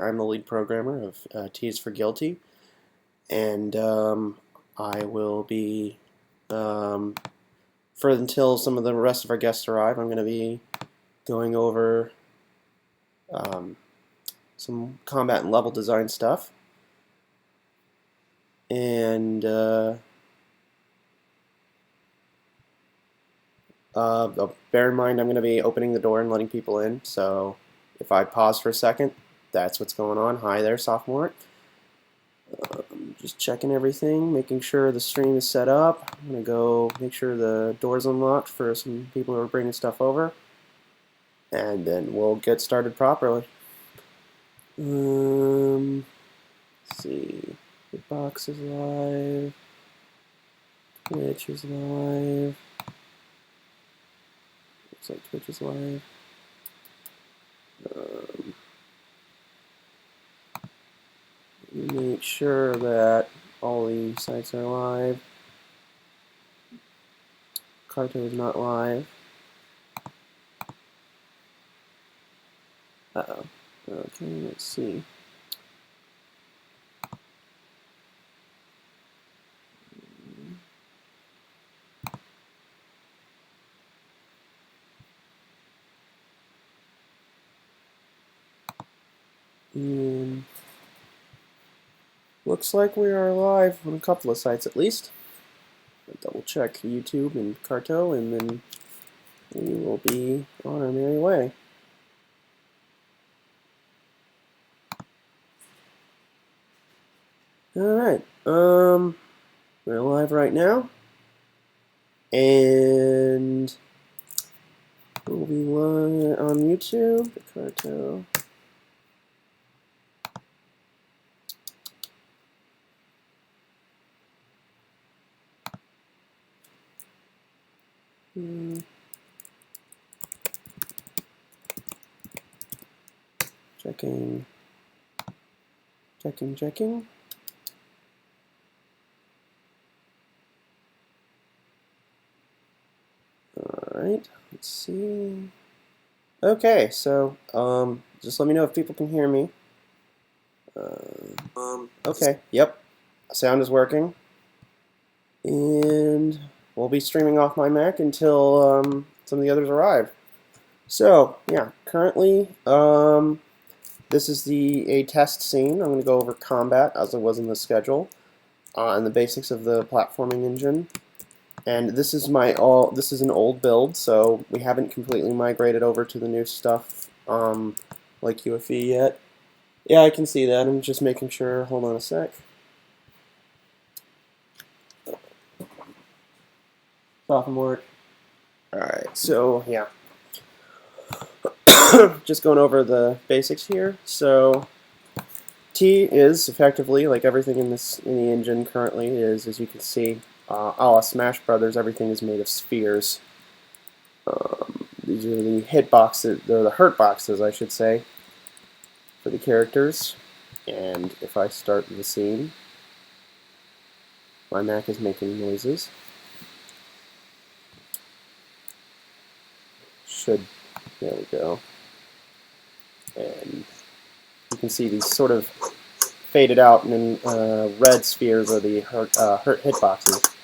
I'm the lead programmer of T is for Guilty, and I will be, for until some of the rest of our guests arrive, I'm going to be going over some combat and level design stuff. And bear in mind, I'm going to be opening the door and letting people in, so if I pause for a second, that's what's going on. Hi there, sophomore. Just checking everything, making sure the stream is set up. I'm going to go make sure the door's unlocked for some people who are bringing stuff over, and then we'll get started properly. Let's see. Hitbox is live. Twitch is live. Looks like Twitch is live. Make sure that all the sites are live. Carto is not live. Uh-oh. Okay, let's see. And looks like we are live on a couple of sites at least. I'll double check YouTube and Carto, and then we will be on our merry way. Alright, we're live right now, and we'll be live on YouTube, Carto. Checking. Alright, let's see. Okay, so, just let me know if people can hear me. Okay, yep, sound is working. And we'll be streaming off my Mac until some of the others arrive. So, yeah, currently, this is a test scene. I'm going to go over combat as it was in the schedule, and the basics of the platforming engine. And this is this is an old build, so we haven't completely migrated over to the new stuff, like UFE yet. Yeah, I can see that. I'm just making sure. Hold on a sec. Sophomore. Alright, so yeah. Just going over the basics here. So T is effectively, like everything in the engine currently is, as you can see, a la Smash Brothers, everything is made of spheres. These are the hitboxes, they're the hurt boxes, I should say, for the characters. And if I start the scene, my Mac is making noises. There we go. And you can see these sort of faded out, and then red spheres are the hurt hitboxes.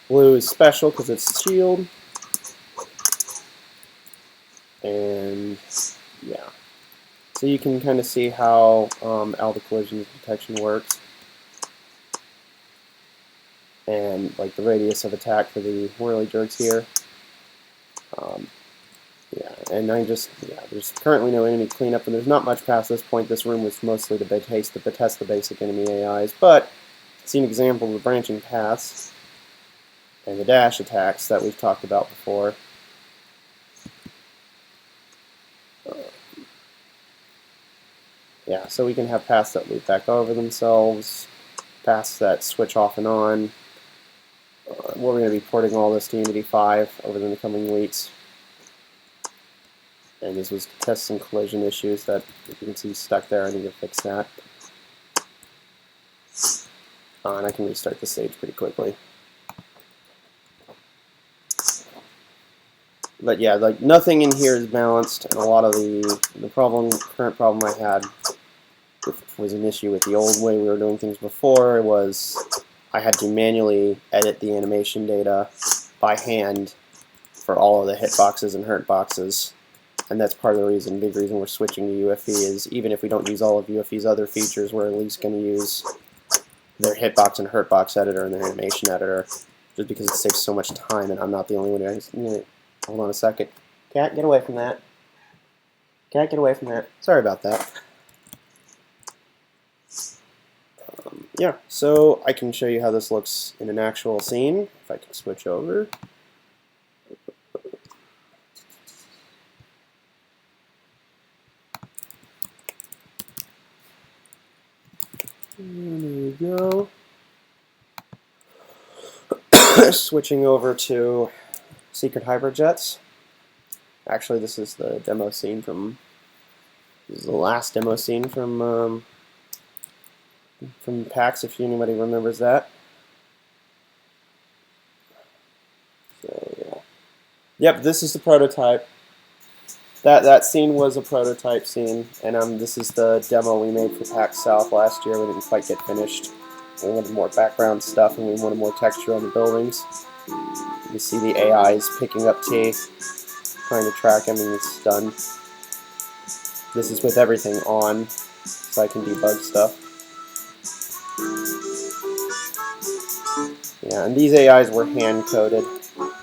Blue is special because it's shield. And yeah. So you can kind of see how all the collision detection works. And like the radius of attack for the whirly jerks here. Yeah, and there's currently no enemy cleanup, and there's not much past this point. This room was mostly to test the basic enemy AIs, but see an example of the branching paths and the dash attacks that we've talked about before. Yeah, so we can have paths that loop back over themselves, paths that switch off and on. We're going to be porting all this to Unity 5 over the coming weeks. And this was test some collision issues that, if you can see, stuck there. I need to fix that. And I can restart the stage pretty quickly. But yeah, like nothing in here is balanced, and a lot of the current problem I had was an issue with the old way we were doing things before. Was I had to manually edit the animation data by hand for all of the hitboxes and hurtboxes, and that's part of the reason, big reason we're switching to UFE is even if we don't use all of UFE's other features, we're at least going to use their hitbox and hurtbox editor and their animation editor, just because it saves so much time, and I'm not the only one who. Hold on a second. Cat, get away from that. Cat, get away from that. Sorry about that. Yeah, so I can show you how this looks in an actual scene. If I can switch over. And there we go. Switching over to Secret Hybrid Jets. Actually, this is the demo scene from. This is the last demo scene from PAX, if anybody remembers that. So yeah. Yep, this is the prototype. That scene was a prototype scene, and this is the demo we made for PAX South last year. We didn't quite get finished. We wanted more background stuff, and we wanted more texture on the buildings. You see the AI is picking up T, trying to track him, and it's done. This is with everything on, so I can debug stuff. Yeah, and these AIs were hand-coded.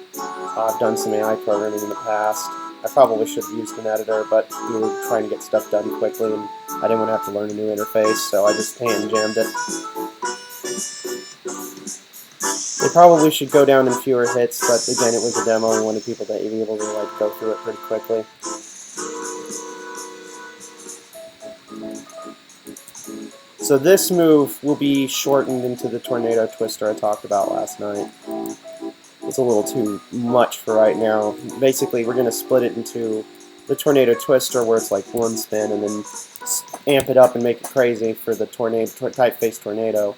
I've done some AI programming in the past. I probably should have used an editor, but we were trying to get stuff done quickly, and I didn't want to have to learn a new interface, so I just hand-jammed it. They probably should go down in fewer hits, but again, it was a demo. We wanted people to be able to like go through it pretty quickly. So this move will be shortened into the tornado twister I talked about last night. It's a little too much for right now. Basically, we're going to split it into the tornado twister, where it's like one spin, and then amp it up and make it crazy for the typeface tornado.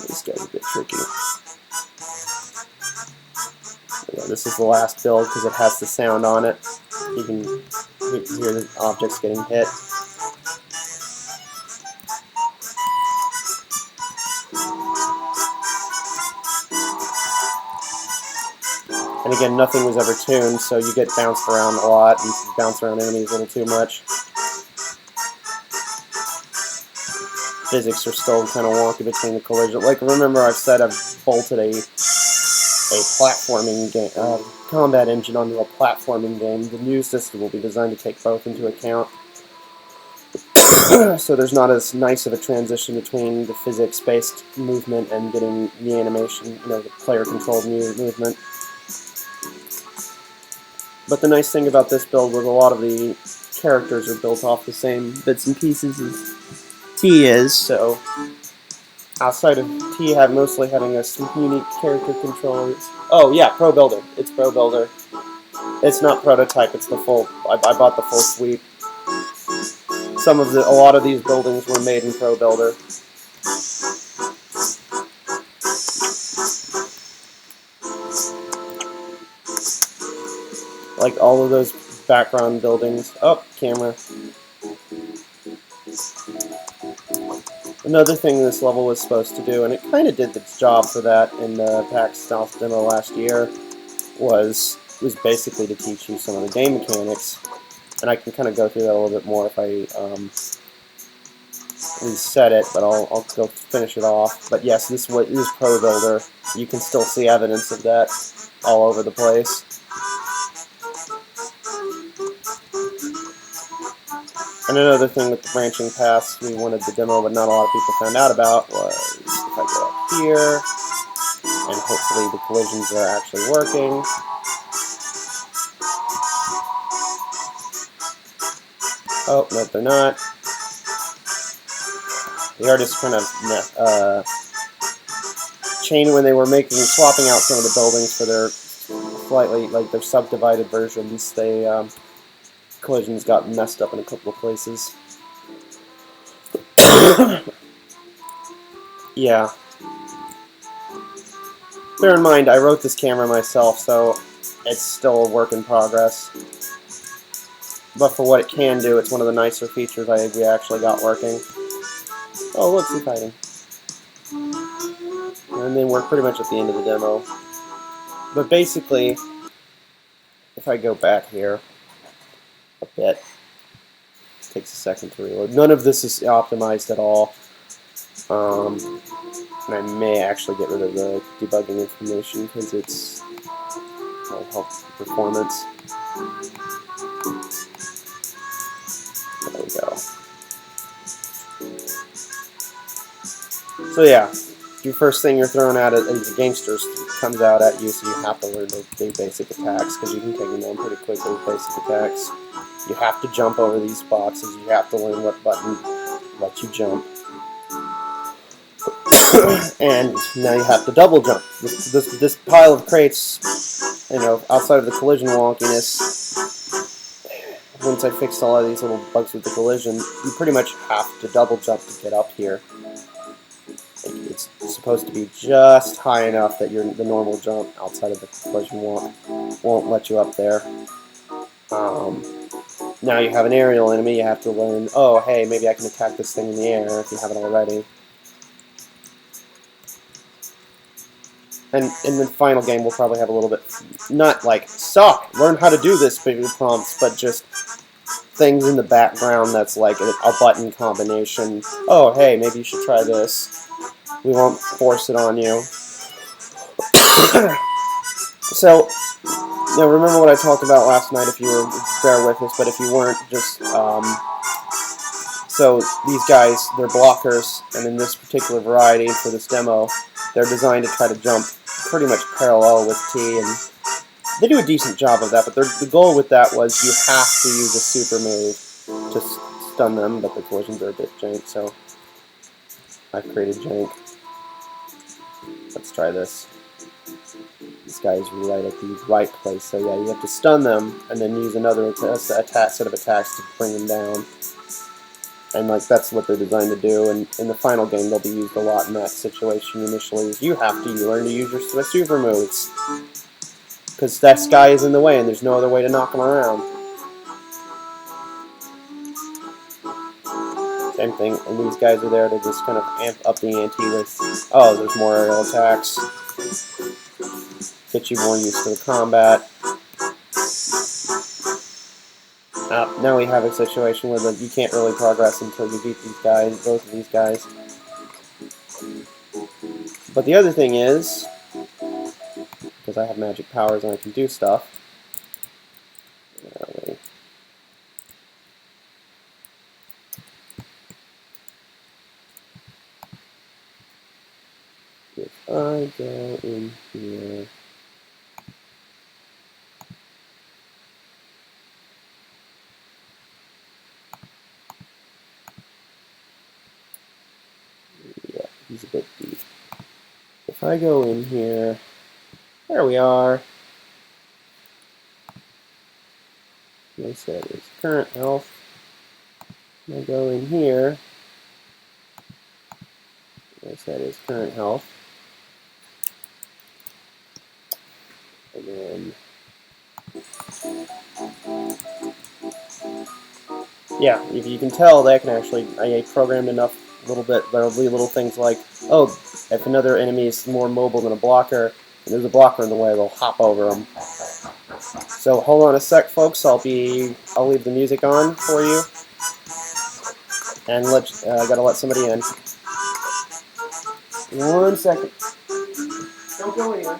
This guy's a bit tricky. Yeah, this is the last build because it has the sound on it. You can hear the objects getting hit. And again, nothing was ever tuned, so you get bounced around a lot, and you bounce around enemies a little too much. Physics are still kind of wonky between the collision. Like, remember I've said I've bolted a platforming game, combat engine onto a platforming game. The new system will be designed to take both into account. So there's not as nice of a transition between the physics-based movement and getting the animation, the player-controlled movement. But the nice thing about this build was a lot of the characters are built off the same bits and pieces as T is, so outside of T mostly having some unique character controls. Oh yeah, Pro Builder. It's Pro Builder. It's not Prototype, it's the full, I bought the full suite. A lot of these buildings were made in Pro Builder. Like all of those background buildings. Oh, camera. Another thing this level was supposed to do, and it kind of did the job for that in the PAX South demo last year, was basically to teach you some of the game mechanics. And I can kind of go through that a little bit more if I reset it, but I'll go finish it off. But yes, this is Pro Builder. You can still see evidence of that all over the place. And another thing with the branching paths we wanted the demo, but not a lot of people found out about, was if I go up here, and hopefully the collisions are actually working. Oh, no, they're not. The artists kind of when they were swapping out some of the buildings for their slightly, like their subdivided versions, collisions got messed up in a couple of places. Yeah. Bear in mind, I wrote this camera myself, so it's still a work in progress. But for what it can do, it's one of the nicer features we actually got working. Oh, look, see fighting. And then we're pretty much at the end of the demo. But basically, if I go back here a bit, it takes a second to reload. None of this is optimized at all. And I may actually get rid of the debugging information because it'll help the performance. There we go. So yeah, the first thing you're thrown at as a gangster comes out at you, so you have to learn the basic attacks because you can take them down pretty quickly with basic attacks. You have to jump over these boxes. You have to learn what button lets you jump. And now you have to double jump. This pile of crates, outside of the collision wonkiness, once I fixed all of these little bugs with the collision, you pretty much have to double jump to get up here. It's supposed to be just high enough that the normal jump outside of the collision won't let you up there. Now you have an aerial enemy, you have to learn, oh hey, maybe I can attack this thing in the air if you haven't already. And in the final game, we'll probably have a little bit, not like, suck, learn how to do this prompts, but just things in the background that's like a button combination. Oh, hey, maybe you should try this. We won't force it on you. So, now remember what I talked about last night, if you were, bear with us, but if you weren't, just, so these guys, they're blockers, and in this particular variety, for this demo, they're designed to try to jump pretty much parallel with T, and they do a decent job of that, but the goal with that was you have to use a super move to stun them, but the collisions are a bit jank, so I've created jank. Let's try this. This guy is right at the right place, so yeah, you have to stun them, and then use another set of attacks to bring them down. And like that's what they're designed to do, and in the final game they'll be used a lot in that situation initially, is you have to learn to use your super moves. Because that guy is in the way and there's no other way to knock him around. Same thing, and these guys are there to just kind of amp up the ante with, oh, there's more aerial attacks. Get you more used to the combat. Now we have a situation where you can't really progress until you beat these guys, both of these guys. But the other thing is, because I have magic powers and I can do stuff, if I go in here, yeah, he's a bit deep. If I go in here, there we are. I said is current health. I go in here. I said is current health. And then, yeah, if you can tell, that can actually, I programmed enough there'll be little things like, oh, if another enemy is more mobile than a blocker, and there's a blocker in the way, they'll hop over them. So hold on a sec, folks. I'll leave the music on for you, and I gotta let somebody in. 1 second. Don't go anywhere.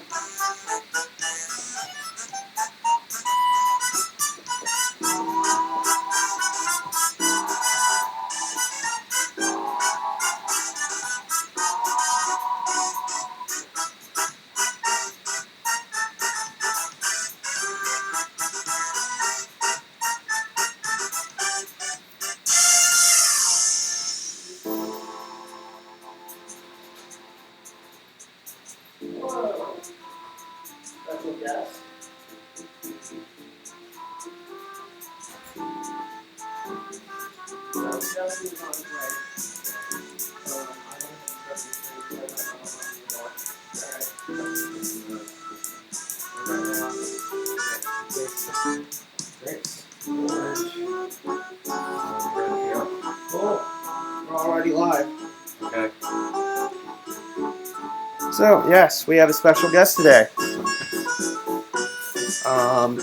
Whoa. Special guest. Justin's on his way. I want to have Justin's face, so I don't know how long he will. Alright. Great. Cool. We're already live. Okay. So, yes, we have a special guest today. And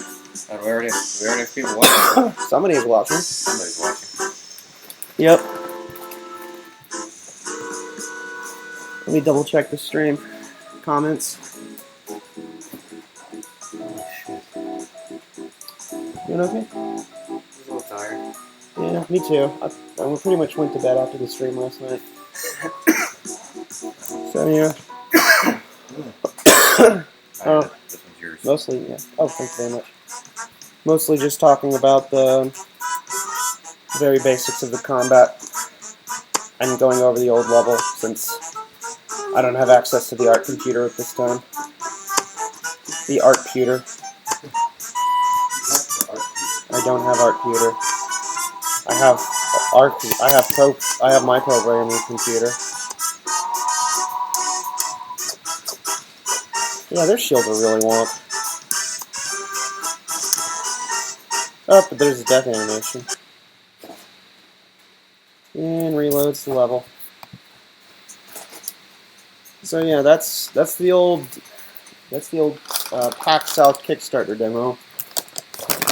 we already have people watching. Somebody is watching. Somebody's watching. Yep. Let me double check the stream comments. Oh, shit. Doing okay? I'm a little tired. Yeah, me too. I pretty much went to bed after the stream last night. So, yeah. This one's yours. Mostly, yeah. Oh, thank you very much. Mostly just talking about the very basics of the combat and going over the old level since I don't have access to the art computer at this time. The art computer. I don't have art computer. I have my programming computer. Yeah, their shields are really wonk. Oh, but there's a death animation. And reloads the level. So yeah, that's the old Pack South Kickstarter demo,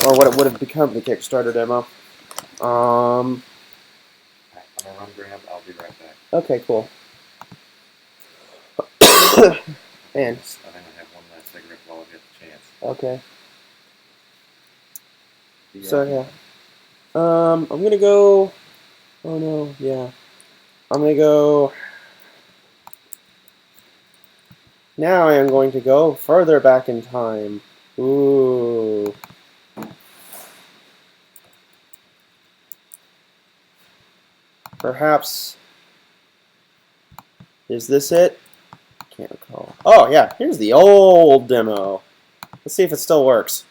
or what it would have become the Kickstarter demo. I'm gonna run grab. I'll be right back. Okay, cool. And I think I have one last cigarette while I get the chance. okay. So yeah, I'm gonna go. Oh no, yeah, I'm gonna go. Now I am going to go further back in time. Ooh. Perhaps. Is this it? Can't recall. Oh yeah, here's the old demo. Let's see if it still works.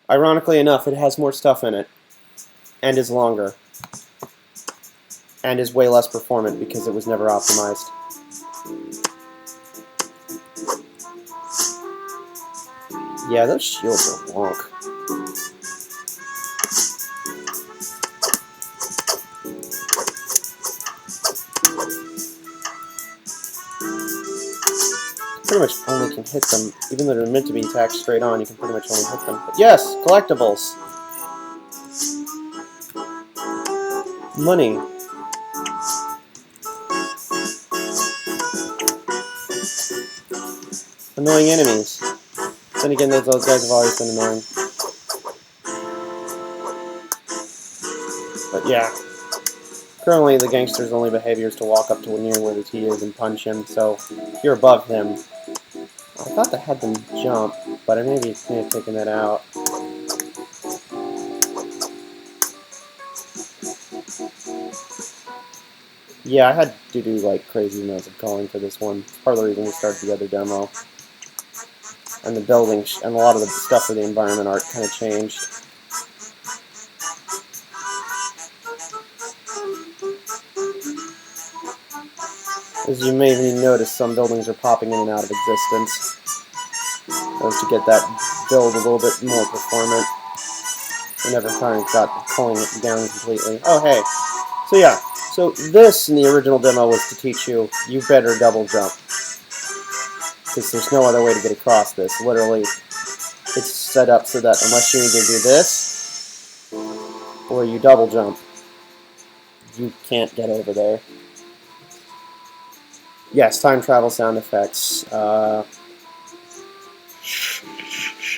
Ironically enough, it has more stuff in it. And is longer. And is way less performant because it was never optimized. Yeah, those shields are wonk. Pretty much only can hit them, even though they're meant to be attacked straight on, you can pretty much only hit them. But yes, collectibles! Money. Annoying enemies. Then again, those guys have always been annoying. But yeah. Currently, the gangster's only behavior is to walk up to near where he is and punch him, so if you're above him... I thought that had them jump, but I may have taken that out. Yeah, I had to do like crazy amounts of calling for this one. It's part of the reason we started the other demo. And the building, and a lot of the stuff for the environment art kind of changed. As you may have noticed, some buildings are popping in and out of existence. To get that build a little bit more performant. I never kind of got pulling it down completely. Oh, hey. So yeah, so this in the original demo was to teach you, you better double jump. Because there's no other way to get across this. Literally, it's set up so that unless you either do this, or you double jump, you can't get over there. Yes, time travel sound effects.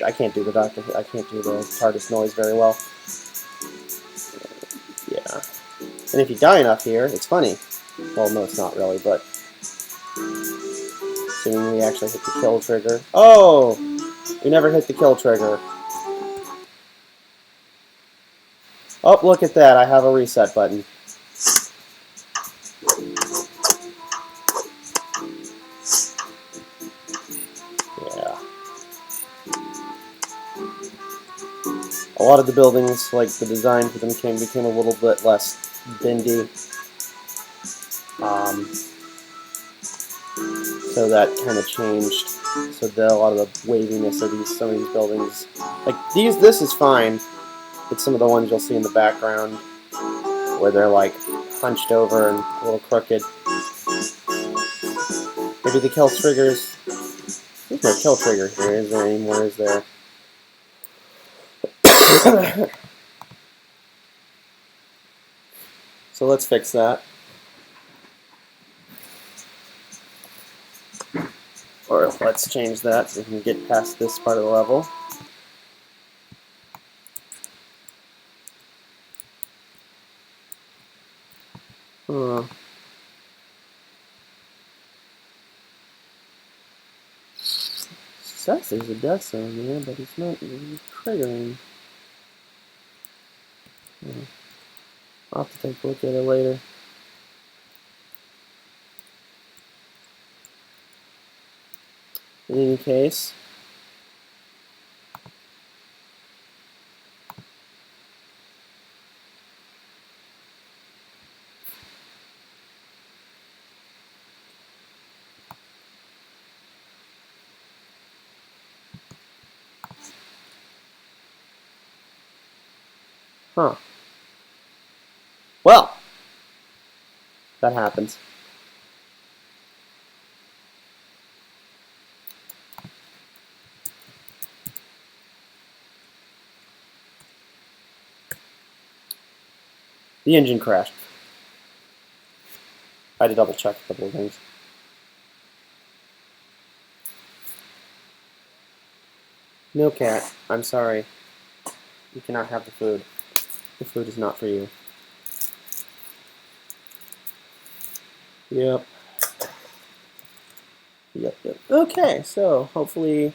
I can't do the TARDIS noise very well. Yeah. And if you die enough here, it's funny. Well, no, it's not really, but... Assuming we actually hit the kill trigger. Oh! We never hit the kill trigger. Oh, look at that. I have a reset button. Yeah. A lot of the buildings, like the design for them, became a little bit less bendy. So that kind of changed. So a lot of the waviness of some of these buildings, like this is fine. It's some of the ones you'll see in the background where they're like hunched over and a little crooked. Maybe the kill triggers. There's no kill trigger here. Is there anymore? Is there? So let's fix that. Or let's change that so we can get past this part of the level. Says there's a death zone there, but it's not triggering. I'll have to take a look at it later. In any case, well, that happens. The engine crashed. I had to double check a couple of things. No, cat. I'm sorry. You cannot have the food. The food is not for you. Yep. Okay, so hopefully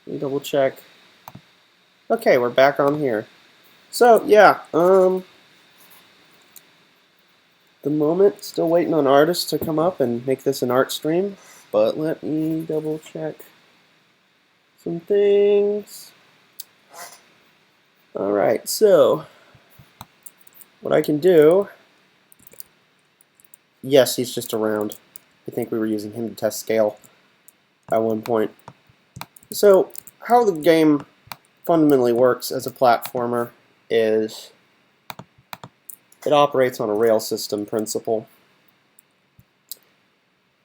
we double check. Okay, we're back on here. So yeah, the moment, still waiting on artists to come up and make this an art stream, but let me double check some things. Alright, so what I can do, yes, he's just around. I think we were using him to test scale at one point. So how the game fundamentally works as a platformer is it operates on a rail system principle.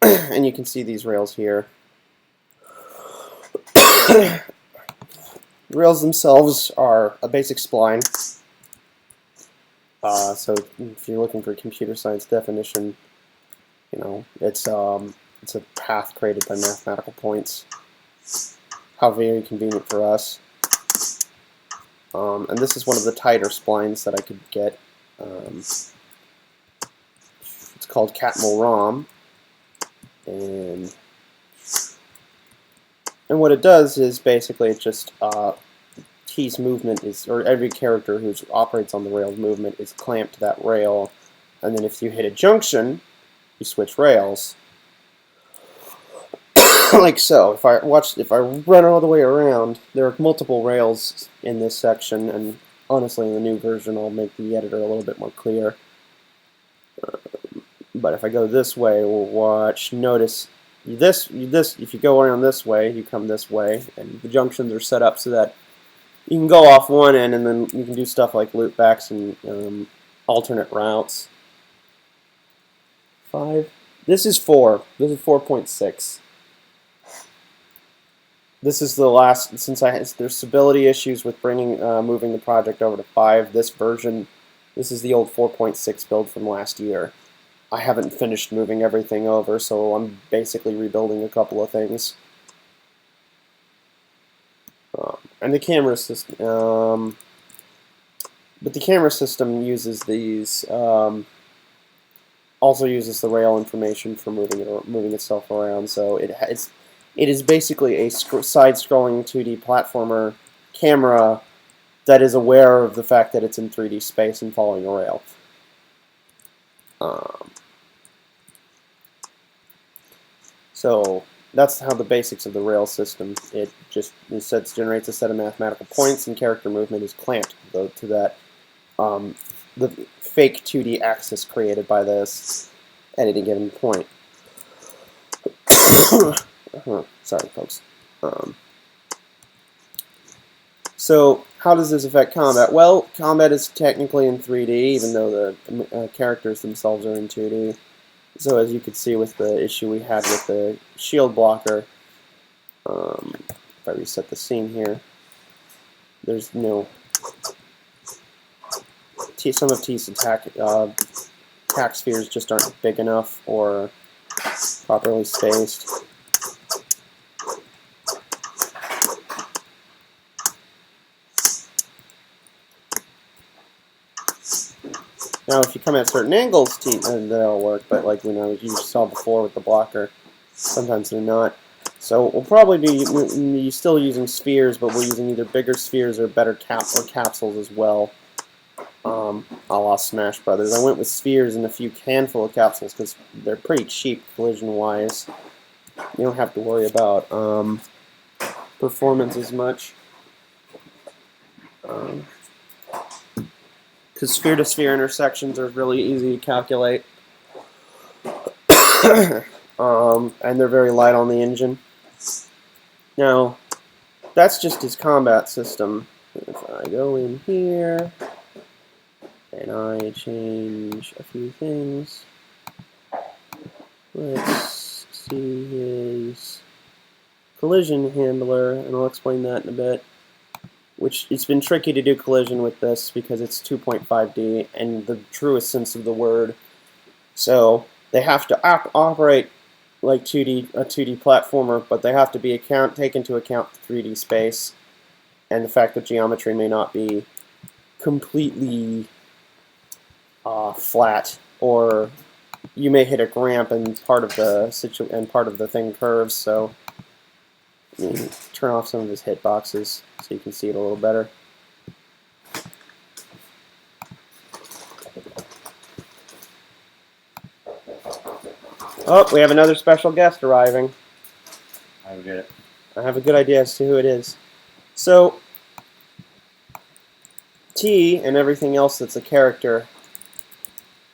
And you can see these rails here. The rails themselves are a basic spline. So if you're looking for a computer science definition, you know, it's a path created by mathematical points. How very convenient for us. And this is one of the tighter splines that I could get. It's called Catmull-Rom, and what it does is basically it just T's movement is, or every character who operates on the rail's movement is clamped to that rail, and then if you hit a junction, you switch rails. Like so. If I run all the way around, there are multiple rails in this section, and honestly, in the new version, I'll make the editor a little bit more clear. But if I go this way, we'll watch. Notice this. If you go around this way, you come this way, and the junctions are set up so that you can go off one end, and then you can do stuff like loopbacks and alternate routes. 5. This is 4. This is 4.6. This is the last, since there's stability issues with moving the project over to 5. This version, this is the old 4.6 build from last year. I haven't finished moving everything over, so I'm basically rebuilding a couple of things. And the camera system, but the camera system uses these, also uses the rail information for moving itself around. So it is basically a side-scrolling 2D platformer camera that is aware of the fact that it's in 3D space and following a rail. So that's how the basics of the rail system. It generates a set of mathematical points, and character movement is clamped to that the fake 2D axis created by this at any given point. Sorry, folks. So how does this affect combat? Well, combat is technically in 3D, even though the characters themselves are in 2D. So as you can see with the issue we had with the shield blocker, if I reset the scene here, there's no some of T's attack spheres just aren't big enough or properly spaced. Now, if you come at certain angles, they'll work, but like you saw before with the blocker, sometimes they're not. So we'll probably be still using spheres, but we're using either bigger spheres or better capsules as well, a la Smash Brothers. I went with spheres and a few handful of capsules because they're pretty cheap collision-wise. You don't have to worry about performance as much. Because sphere-to-sphere intersections are really easy to calculate. And they're very light on the engine. Now, that's just his combat system. If I go in here, and I change a few things, let's see his collision handler, and I'll explain that in a bit. Which it's been tricky to do collision with this because it's 2.5D and the truest sense of the word. So they have to operate like a 2D platformer, but they have to be take into account the 3D space and the fact that geometry may not be completely flat, or you may hit a ramp and part of the thing curves. So turn off some of his hitboxes so you can see it a little better. Oh, we have another special guest arriving. I get it. I have a good idea as to who it is. So, T and everything else that's a character,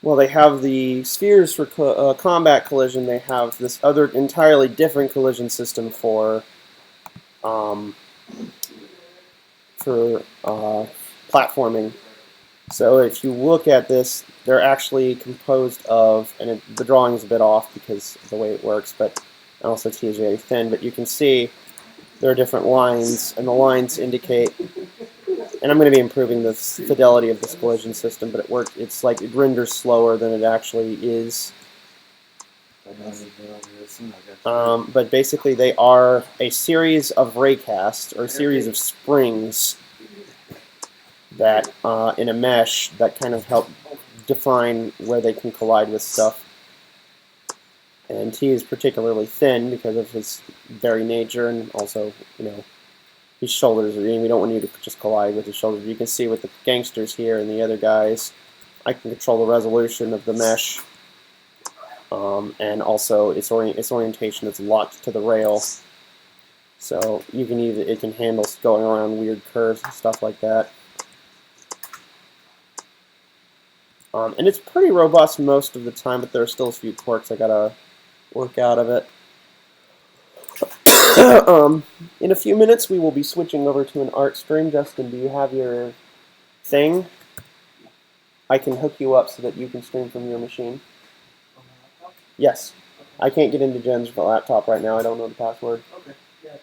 well, they have the spheres for combat collision. They have this other entirely different collision system for platforming. So if you look at this, they're actually composed of, and the drawing is a bit off because of the way it works, but also T is very thin, but you can see there are different lines, and the lines indicate, and I'm going to be improving the fidelity of this collision system, but it's like it renders slower than it actually is. But basically they are a series of raycasts, or a series of springs that in a mesh that kind of help define where they can collide with stuff. And T is particularly thin because of his very nature, and also, his shoulders. We don't want you to just collide with his shoulders. You can see with the gangsters here and the other guys, I can control the resolution of the mesh. And also its orientation is locked to the rail, so it can handle going around weird curves and stuff like that. And it's pretty robust most of the time, but there are still a few quirks I gotta work out of it. In a few minutes, we will be switching over to an art stream. Justin, do you have your thing? I can hook you up so that you can stream from your machine. Yes. I can't get into Jen's laptop right now. I don't know the password. Okay. Yeah,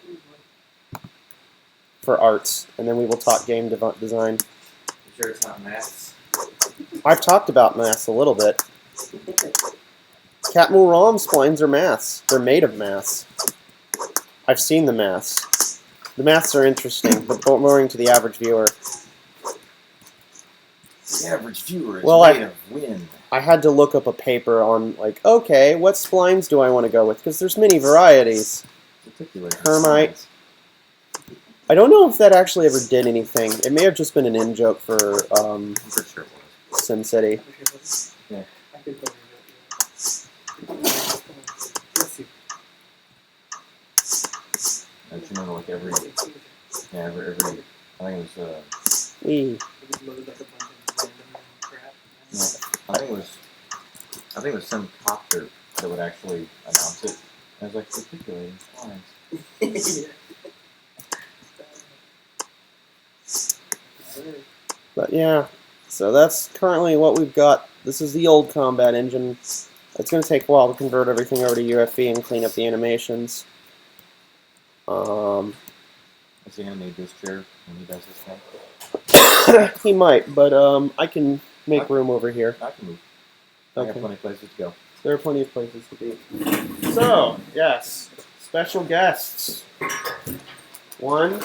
for arts, and then we will talk game design. You sure it's not maths? I've talked about maths a little bit. Catmull ROM splines are maths. They're made of maths. I've seen the maths. The maths are interesting, but boring to the average viewer. The average viewer is made of wind. I had to look up a paper on, okay, what splines do I want to go with? Because there's many varieties. Hermite. I don't know if that actually ever did anything. It may have just been an in-joke for sure it was. SimCity. Yeah. Don't you know, every, I think it was, I think it was some copter that would actually announce it I was like, articulating lines. But yeah, so that's currently what we've got. This is the old combat engine. It's going to take a while to convert everything over to UFB and clean up the animations. Is he gonna need this chair when he does this thing? He might, but I can make room over here. I can move. I have plenty of places to go. There are plenty of places to be. So, yes, special guests. One,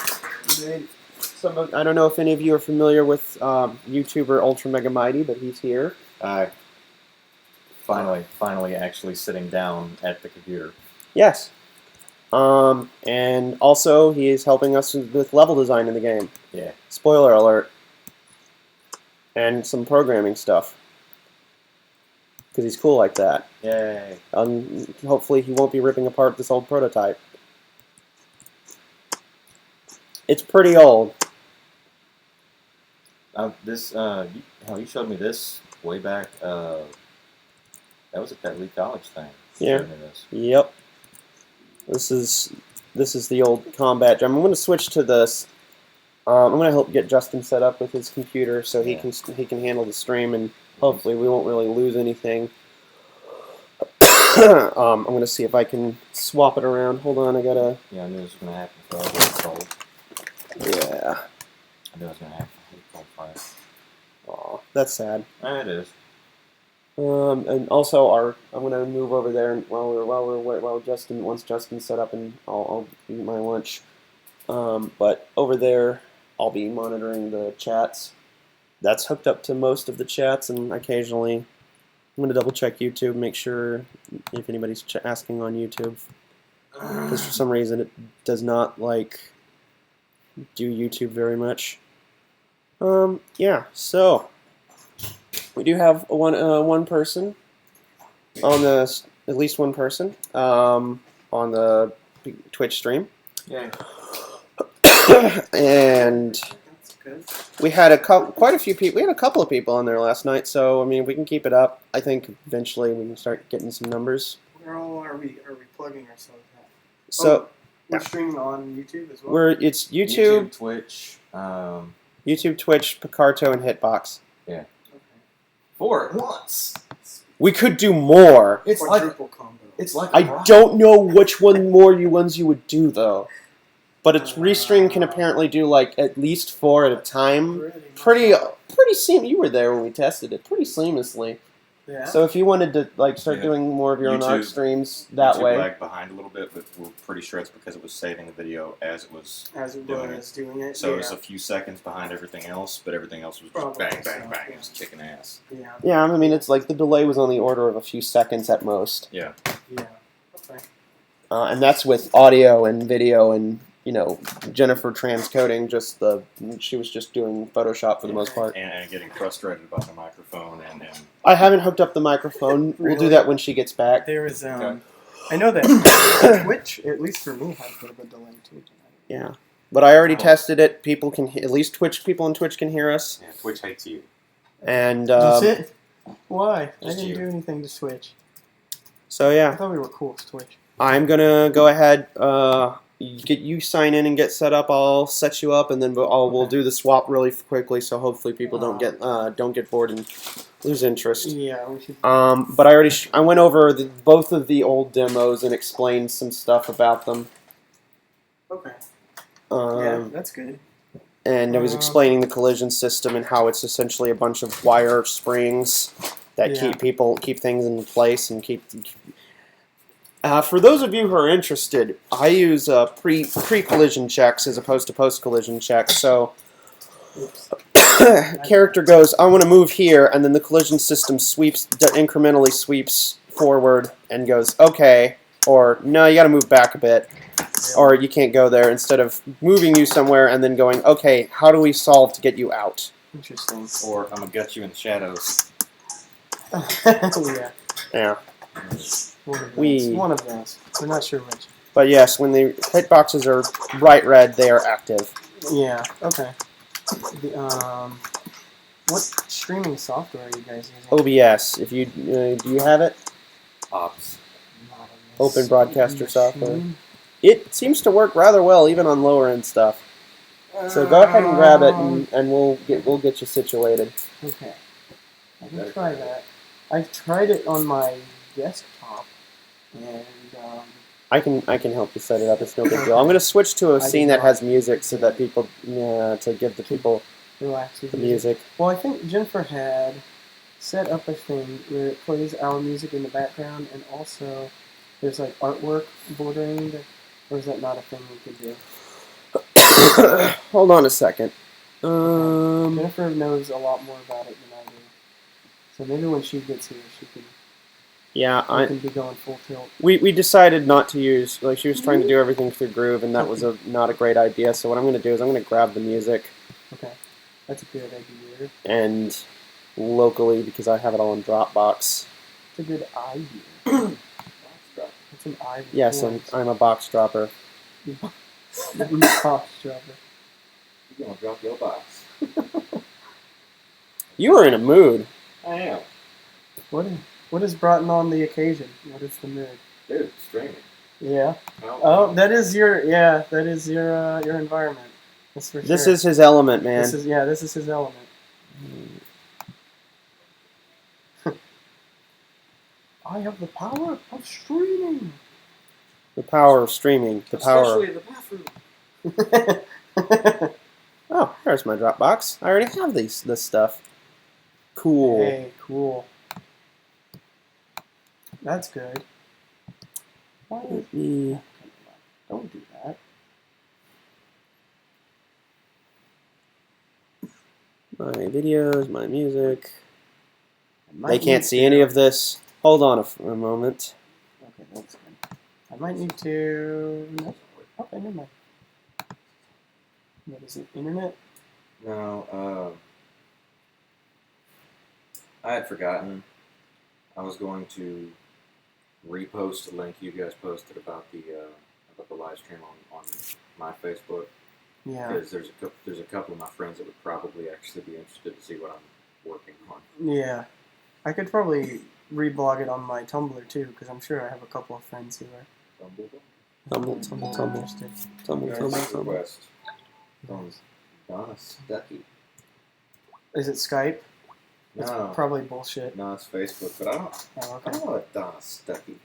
I don't know if any of you are familiar with YouTuber Ultra Mega Mighty, but he's here. Finally actually sitting down at the computer. Yes. And also he is helping us with level design in the game. Yeah. Spoiler alert. And some programming stuff. Because he's cool like that. Yay. Hopefully he won't be ripping apart this old prototype. It's pretty old. You showed me this way back. That was at that Lee College thing. Yeah. Yep. This is the old combat gem. I'm going to switch to this. I'm going to help get Justin set up with his computer so he can handle the stream, and hopefully we won't really lose anything. I'm going to see if I can swap it around. Hold on, I gotta. Yeah, I knew this was going to happen. So I was cold. Yeah. I knew it was going to happen. I hate cold fire. Aw, that's sad. It is. And also I'm gonna move over there and once Justin's set up, and I'll eat my lunch. But over there I'll be monitoring the chats. That's hooked up to most of the chats, and occasionally I'm gonna double check YouTube, make sure if anybody's asking on YouTube, because for some reason it does not do YouTube very much. Yeah, so. We do have one person on the at least one person on the Twitch stream. Yeah. And we had quite a few people. We had a couple of people on there last night. So I mean, if we can keep it up, I think eventually we can start getting some numbers. Where all are we plugging ourselves at? So we're streaming on YouTube as well. It's YouTube, Twitch, YouTube, Twitch, Picarto, and Hitbox. Yeah. For once. We could do more. It's quadruple combo. It's like I don't know which ones you would do though, but Restream can apparently do at least 4 at a time. Pretty seamless. You were there when we tested it. Pretty seamlessly. Yeah. So if you wanted to start doing more of your own art streams that way. YouTube lagged behind a little bit, but we're pretty sure it's because it was saving the video as it was doing it. So it was a few seconds behind everything else, but everything else was just bang, bang, bang. It was kicking ass. Yeah. Yeah, I mean, it's the delay was on the order of a few seconds at most. Yeah. Yeah. Okay. And that's with audio and video and, Jennifer transcoding, she was just doing Photoshop for the most part. And getting frustrated about the microphone and I haven't hooked up the microphone. Really? We'll do that when she gets back. There is I know that Twitch, at least for me, had a bit of a delay too. Yeah. But I already tested it. People can at least people on Twitch can hear us. Yeah, Twitch hates you. And That's it? Why? I Just didn't you. do anything to Twitch. So I yeah, thought we were cool with Twitch. I'm gonna go ahead. Get you sign in and get set up. I'll set you up, and then we'll do the swap really quickly. So hopefully people don't get bored and lose interest. Yeah, we should. But I went over both of the old demos and explained some stuff about them. Okay. Yeah, that's good. And I was explaining the collision system and how it's essentially a bunch of wire springs that keep things in place and keep. For those of you who are interested, I use pre-collision checks as opposed to post-collision checks. So, character goes, I want to move here, and then the collision system incrementally sweeps forward and goes, okay, or no, you got to move back a bit, or you can't go there. Instead of moving you somewhere and then going, okay, how do we solve to get you out? Interesting. Or I'm gonna gut you in the shadows. Yeah. Yeah. One of those. We're not sure which. But yes, when the hitboxes are bright red, they are active. Yeah. Okay. What streaming software are you guys using? OBS. If you do you have it? Ops. Not on Open broadcaster software. It seems to work rather well, even on lower end stuff. So go ahead and grab it, and we'll get you situated. Okay, I can try that. I've tried it on my desktop, and I can help you set it up. It's no big deal. I'm going to switch to a scene that has music so that people, to give the people relax the music. Well, I think Jennifer had set up a thing where it plays our music in the background, and also there's like artwork bordering the. Or is that not a thing we can do? Hold on a second. Jennifer knows a lot more about it than I do. So maybe when she gets here, she can. Yeah, I can be going full tilt. We decided not to use, like, she was trying to do everything through Groove, and that was not a great idea. So what I'm going to do is I'm going to grab the music. Okay, that's a good idea. And locally, because I have it all in Dropbox. It's a good idea. It's an idea. Yes, I'm a box dropper. Box dropper. You're gonna drop your box. You were in a mood. I am. What has brought on the occasion? What is the mood? Dude, streaming. Yeah. Oh, that is your environment. That's for sure. This is his element, man. This is his element. I have the power of streaming. The power of streaming. Especially in the bathroom. Oh, there's my Dropbox. I already have this stuff. Cool. Hey, cool. That's good. Why don't do that. My videos, my music. They can't see any of this. Hold on a moment. Okay, that's good. I might need to. No. Okay, never mind. What is it? Internet? No. I had forgotten. I was going to repost a link you guys posted about the live stream on my Facebook. Yeah. Because there's a couple of my friends that would probably actually be interested to see what I'm working on. Yeah. I could probably reblog it on my Tumblr too, because I'm sure I have a couple of friends who are Tumble. interested. Tumble. Request from Donna Stuckey. Is it Skype? It's No. probably bullshit. No, it's Facebook, but I don't know what Donna Stuckey.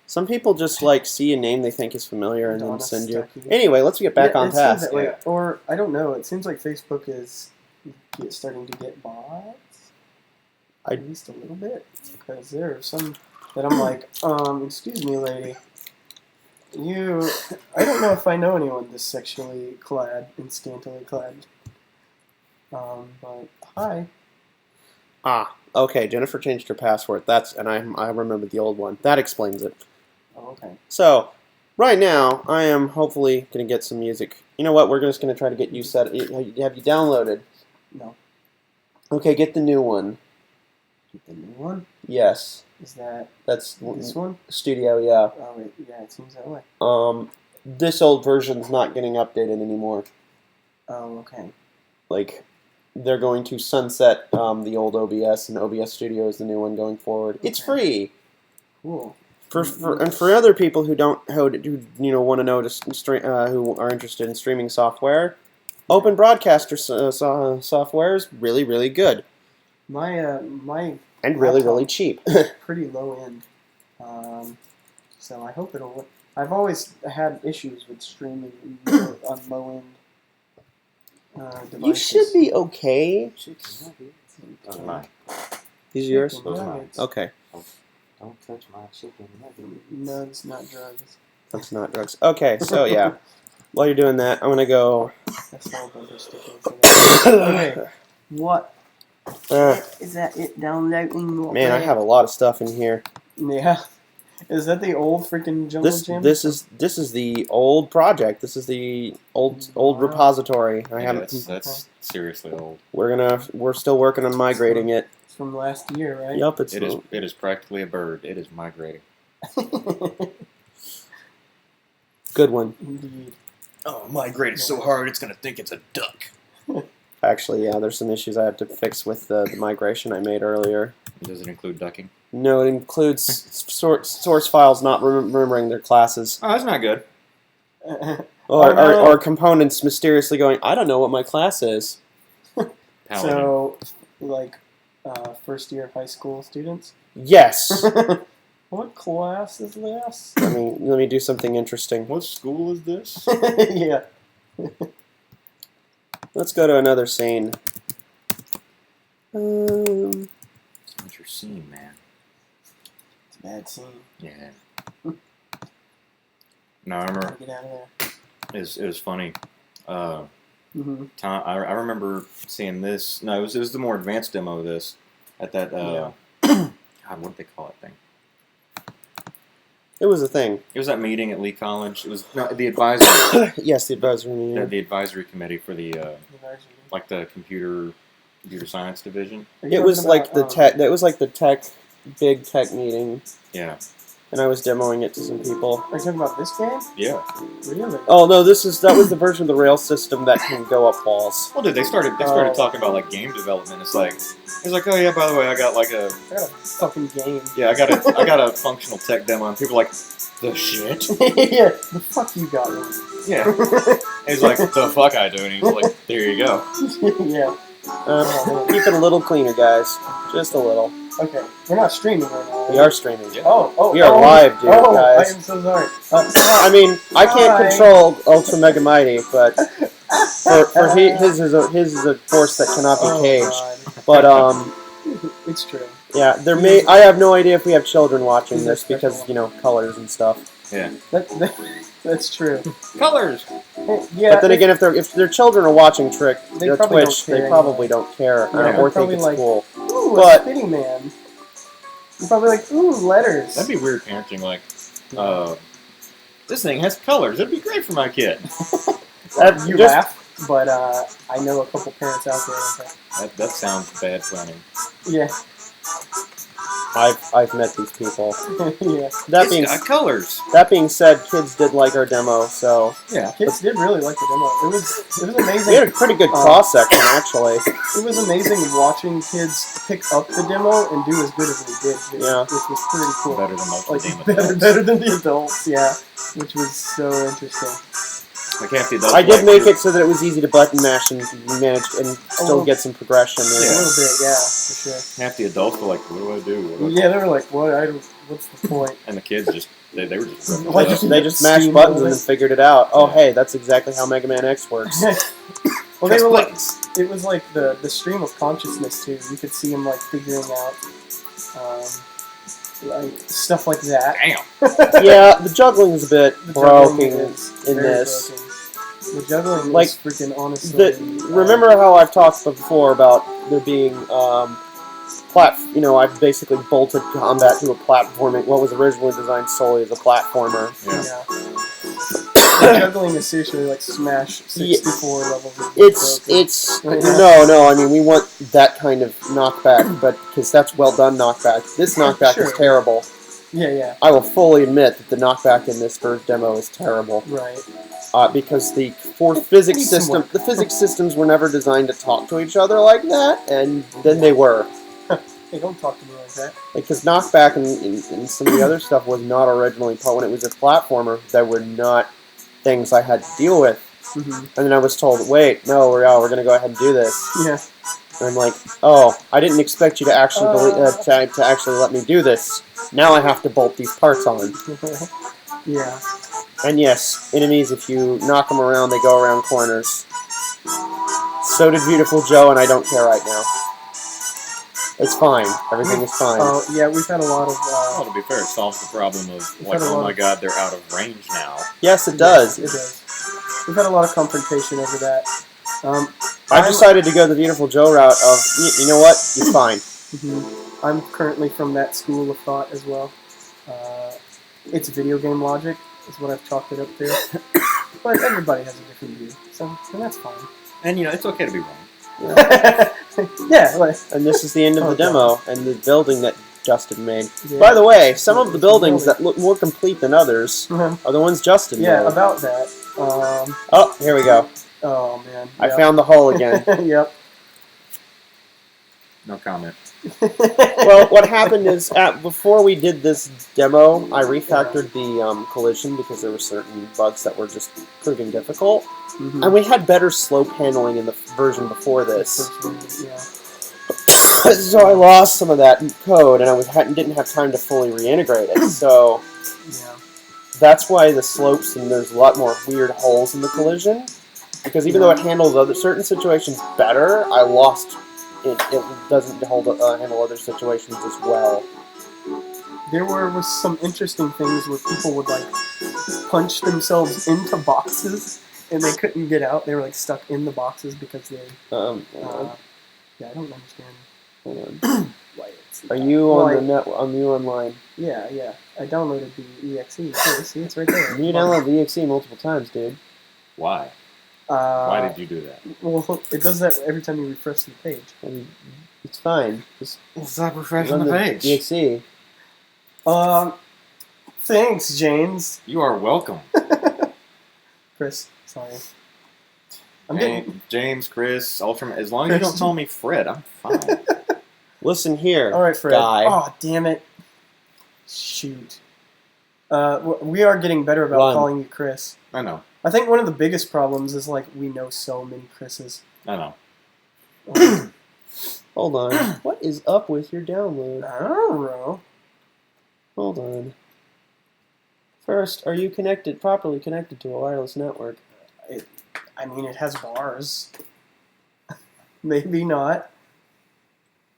Some people just see a name they think is familiar and then send you. Stuckey. Anyway, let's get back on it seems task. that way. Or I don't know. It seems like Facebook is starting to get bots. At least a little bit, because there are some that I'm like, excuse me, lady. I don't know if I know anyone this sexually clad and scantily clad. But hi. Okay. Jennifer changed her password. I remember the old one. That explains it. Oh, okay. So, right now, I am hopefully going to get some music. You know what? We're just going to try to get you set. Have you downloaded? No. Okay, get the new one. Get the new one? Yes. That's this one? Studio, yeah. Oh, wait, yeah, it seems that way. This old version's not getting updated anymore. Oh, okay. They're going to sunset the old OBS, and OBS Studio is the new one going forward. Okay. It's free. Cool. For other people who want to know who are interested in streaming software, Open Broadcaster software is really, really good. My and really cheap. Pretty low end. So I hope it'll work. I've always had issues with streaming on low end devices. You should be okay. These are yours? Okay. Don't touch my chicken nuggets. Nugs, not drugs. That's not drugs. Okay, so yeah. While you're doing that, I'm going to go... That's all bumper stickers. Okay. What? Is that it downloading? Man, I have a lot of stuff in here. Yeah. Is that the old freaking Jungle Gym? This is the old project. This is the old repository. That's seriously old. We're still working on migrating it. It's from last year, right? Yup, it is practically a bird. It is migrating. Good one. Indeed. Oh, migrated so hard it's gonna think it's a duck. Actually, yeah, there's some issues I have to fix with the migration I made earlier. Does it include ducking? No, it includes source files not remembering their classes. Oh, that's not good. Or components mysteriously going, I don't know what my class is. So, like, first year of high school students? Yes. What class is this? Let me do something interesting. What school is this? Yeah. Let's go to another scene. What's your scene, man? It's a bad scene. Yeah. No, I remember. Get out of there. It was funny. I remember seeing this. No, it was the more advanced demo of this at that. God, what did they call that thing? It was a thing. It was that meeting at Lee College. It was the advisory. Yes, the advisory meeting. The advisory committee for the like the computer science division. It was like the tech. It was like the big tech meeting. Yeah. And I was demoing it to some people. Are you talking about this game? Yeah. Really? Oh no, that was the version of the rail system that can go up walls. Well, dude, they started talking about like game development. It's like, oh yeah, by the way, I got a fucking game. Yeah, I got a functional tech demo, and people are like, the shit. Yeah, the fuck you got one. Yeah. And he's like, the fuck I do, and he's like, there you go. Yeah. Keep it a little cleaner, guys. Just a little. Okay, we're not streaming right now. We are streaming. Yeah. We are live, dude, guys. I am so sorry. I mean, I can't control Ultra Mega Mighty, but for his is a force that cannot be caged. But it's true. Yeah, I have no idea if we have children watching this because colors and stuff. Yeah. That's true. Colors. Yeah. But then again, if their children are watching Twitch, they probably don't care or think it's cool. Ooh, a spinning man. You're probably like, ooh, letters. That'd be weird parenting. Like, this thing has colors. That'd be great for my kid. You laugh, but I know a couple parents out there. That sounds bad planning. Yeah. I've met these people. Yeah. It's got colors. That being said, kids did like our demo, so yeah, kids did really like the demo. It was amazing. We had a pretty good cross section, actually. It was amazing watching kids pick up the demo and do as good as we did. Which was pretty cool. Better than most of the adults. Better than the adults, yeah. Which was so interesting. Like half the adults. I did make it so that it was easy to button mash and manage and still get some progression. A little bit, yeah, for sure. Half the adults were like, "What do I do?" Yeah, they were like, "What's the point?" And the kids they were just they just mashed buttons and then figured it out. Oh, hey, that's exactly how Mega Man X works. Well, they were like, it was like the stream of consciousness too. You could see them like figuring out. Like stuff like that. Damn. Yeah, the juggling is a bit broken in this. Broken. The juggling like, is freaking honestly. Remember how I've talked before about there being I've basically bolted combat to a platforming. What was originally designed solely as a platformer. Yeah. The juggling is seriously like Smash 64 levels. No. I mean, we want that kind of knockback, but because that's well done knockback. This knockback is terrible. Yeah. I will fully admit that the knockback in this first demo is terrible. Right. Because the physics systems were never designed to talk to each other like that, and then they were. Hey, don't talk to me like that. Because knockback and some of the other stuff was not originally part when it was a platformer. There were not things I had to deal with. Mm-hmm. And then I was told, wait, no, we're going to go ahead and do this. Yeah. And I'm like, oh, I didn't expect you to actually to actually let me do this. Now I have to bolt these parts on. Yeah. And yes, enemies, if you knock them around, they go around corners. So did Beautiful Joe, and I don't care right now. It's fine. Everything is fine. Oh, yeah, we've had a lot of... well, to be fair, it solves the problem of, like, oh my god, they're out of range now. Yes, it does. It does. We've had a lot of confrontation over that. I decided to go the Beautiful Joe route of, you know what, it's fine. Mm-hmm. I'm currently from that school of thought as well. It's video game logic, is what I've chalked it up to. But everybody has a different view, so that's fine. And, it's okay to be wrong. Yeah, like, and this is the end of the demo and the building that Justin made. Yeah. By the way, some of the buildings that look more complete than others are the ones Justin made. Yeah, about that. Oh, here we go. Oh, man. I found the hole again. Yep. No comment. Well, what happened is before we did this demo, I refactored the collision because there were certain bugs that were just proving difficult, and we had better slope handling in the version before this. So I lost some of that code, and didn't have time to fully reintegrate it. So that's why the slopes and there's a lot more weird holes in the collision. Because even though it handles certain situations better, I lost. It doesn't handle other situations as well. There was some interesting things where people would like punch themselves into boxes and they couldn't get out. They were like stuck in the boxes because they. Yeah, I don't understand. Hold on. Are you on the net? Are you online? Yeah. I downloaded the exe. See, it's right there. You download the exe multiple times, dude. Why? Why did you do that? Well, it does that every time you refresh the page. It's fine. Just stop refreshing the page. The exe. Thanks, James. You are welcome. Chris, sorry. James, Chris, Ultraman. As long as you don't call me Fred, I'm fine. Listen here, all right, Fred. Guy. Oh, damn it. Shoot. We are getting better about calling you Chris. I know. I think one of the biggest problems is, like, we know so many Chris's. I know. Hold on. What is up with your download? I don't know. Hold on. First, are you properly connected to a wireless network? I mean, it has bars. Maybe not.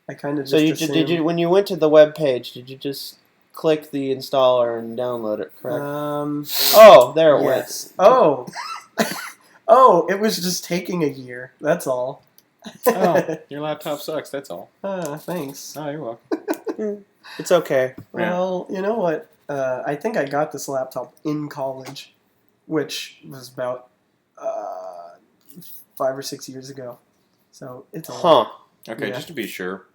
I kind of just So did you when you went to the web page, did you just click the installer and download it, correct? Oh, there it went. Oh. Oh, it was just taking a year. That's all. Oh, your laptop sucks, that's all. Thanks. Oh, you're welcome. It's okay. Well, you know what? I think I got this laptop in college, which was about 5 or 6 years ago. So it's old. Okay, just to be sure,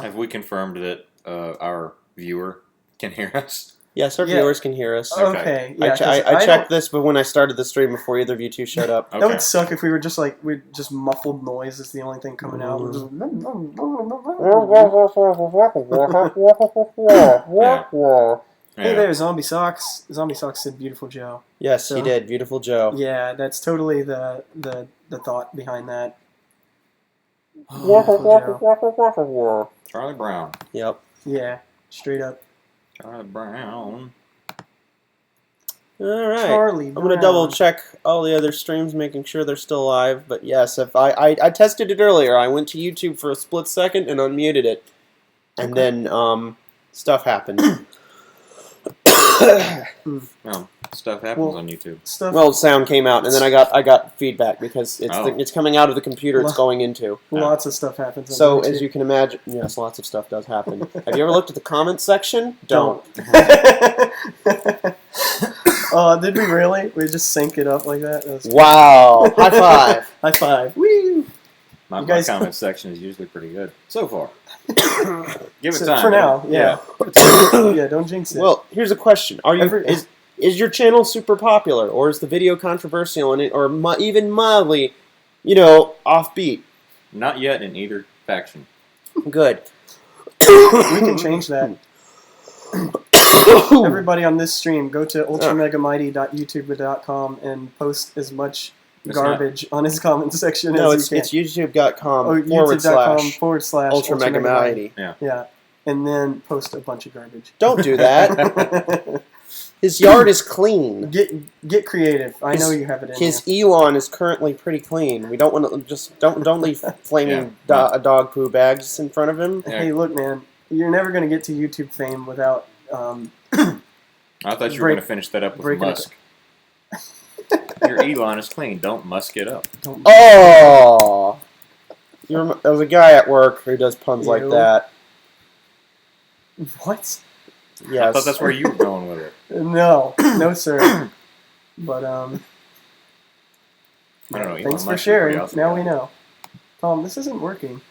have we confirmed that our viewer can hear us? Yes, our viewers can hear us. Okay. Yeah, I checked this, but when I started the stream before either of you two showed up. That would suck if we were just like just muffled noise is the only thing coming out. We're just... Hey there, Zombie Socks. Zombie Socks said "Beautiful Joe." Yes, he did. Beautiful Joe. Yeah, that's totally the thought behind that. Charlie Brown. Yep. Yeah, straight up. Charlie Brown. All right. Charlie I'm going to double check all the other streams, making sure they're still live. But yes, if I tested it earlier. I went to YouTube for a split second and unmuted it, and then stuff happened. Well, stuff happens on YouTube. Well, sound came out, and then I got feedback because it's coming out of the computer it's going into. Lots of stuff happens. So as you can imagine, yes, lots of stuff does happen. Have you ever looked at the comments section? Don't. Oh, did we really? We just sync it up like that? Wow! High five! High five! Woo! My comment section is usually pretty good so far. Give it time for now. Yeah. Yeah. Don't jinx it. Well, here's a question: is your channel super popular, or is the video controversial, or even mildly, offbeat? Not yet in either faction. Good. We can change that. Everybody on this stream, go to ultramegamighty.youtube.com and post as much garbage on his comment section as you can. It's youtube.com youtube.com/ultramegamighty. ultramegamighty. Yeah. And then post a bunch of garbage. Don't do that. His yard is clean. Get creative. I know you have it in his Elon is currently pretty clean. We don't want to don't leave flaming dog poo bags in front of him. Yeah. Hey, look, man, you're never going to get to YouTube fame without. I thought you were going to finish that up with Musk. Your Elon is clean. Don't musk it up. Oh! There's a guy at work who does puns like that. What? Yes. I thought that's where you were going with it. No, sir. But I don't know. Thanks for sharing. Now we know. Tom, this isn't working.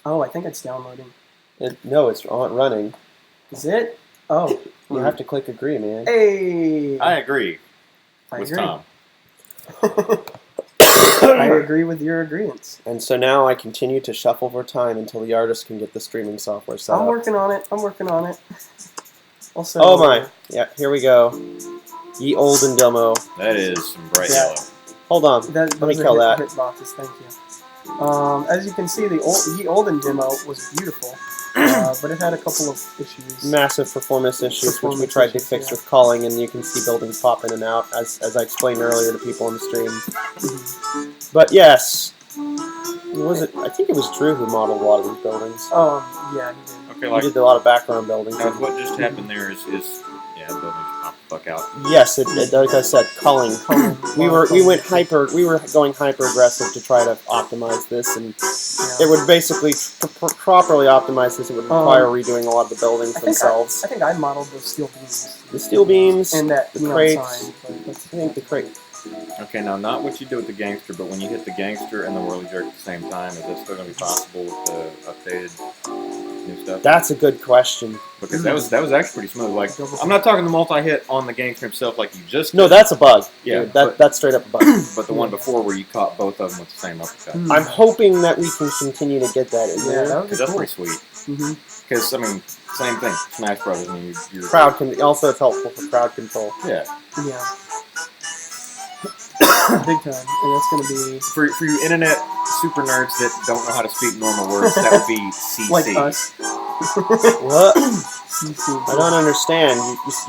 Oh, I think it's downloading. No, it's running. Is it? Oh. You have to click agree, man. Hey! I agree with Tom. I agree with your agreements. And so now I continue to shuffle for time until the artist can get the streaming software set up. I'm working on it. Also, oh my! Yeah, here we go. Ye olden demo. That is some bright yellow. Hold on. Let me kill that. Hit boxes. Thank you. As you can see, the Ye olden demo was beautiful, but it had a couple of issues. Massive performance issues, which we tried to fix with calling, and you can see buildings pop in and out, as I explained earlier to people on the stream. But yes, was it? I think it was Drew who modeled a lot of these buildings. Yeah, he did. Okay, He like did a lot of background buildings. now what just happened there is yeah, buildings pop the fuck out. Yes, like I said, culling. We were going hyper aggressive to try to optimize this, and it would basically properly optimize this. It would require redoing a lot of the buildings themselves. I think I modeled the steel beams. The steel beams And that the neon crates. sign, but I think the crate. Okay, now not what you do with the gangster, but when you hit the gangster and the whirly jerk at the same time, is that still going to be possible with the updated new stuff? That's a good question. Because that was actually pretty smooth. Like, I'm not talking the multi-hit on the gangster himself like you just did. No, that's a bug. Yeah, Dude, that's straight up a bug. But the one before where you caught both of them with the same uppercut. I'm hoping that we can continue to get that in Yeah, there. that would be Because that's cool. pretty sweet. Because, I mean, same thing. Smash Brothers. I mean, you're Also, it's helpful for crowd control. Yeah. Yeah. Big time. And that's going to be... For you internet super nerds that don't know how to speak normal words, that would be CC. like us. What? CC. I don't understand.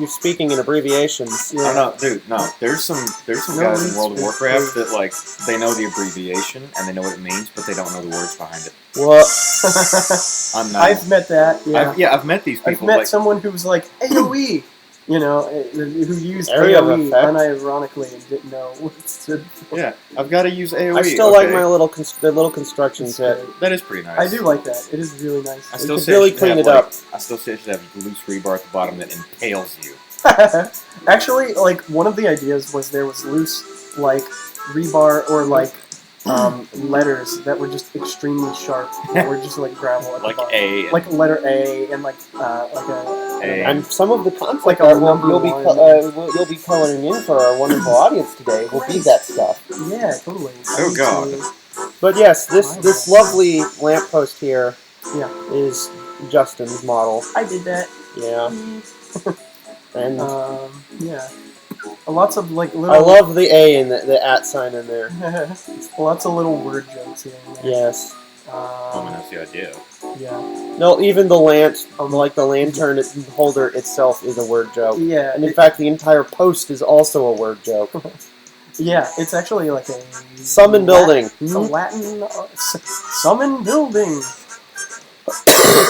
You're speaking in abbreviations. Yeah. Oh, no, dude, no. There's some guys in World of Warcraft that, like, they know the abbreviation and they know what it means, but they don't know the words behind it. What? I'm not. I've met that. Yeah. I've met these people. I've met like, someone who was like, AoE! You know, who used Area of AoE effect. unironically and didn't know what it stood for. yeah, I've got to use AoE. I still like my little the little construction It's kit. great. That is pretty nice. I do like that. It is really nice. I still could say really it should clean have, it up. I still say it should have loose rebar at the bottom that impales you. Actually, like, one of the ideas was there was loose, like, rebar or, like, letters that were just extremely sharp. That were just, like, gravel at Like the bottom. A. Like letter A and, like a... A. And some of the concept Like a art number you'll be one. you'll be coloring in for our wonderful audience today will be that stuff. Yeah, totally. Oh, God. But yes, this lovely lamppost here Yeah. is Justin's model. I did that. Yeah, and Yeah. Lots of, like, little... I love the A and the @ sign in there. Lots of little word jokes here and there. Yes. I mean, that's the idea. Yeah. No, even the like the lantern holder itself is a word joke. Yeah. And in fact, the entire post is also a word joke. Yeah, it's actually like a... Summon building. It's a Latin... summon building.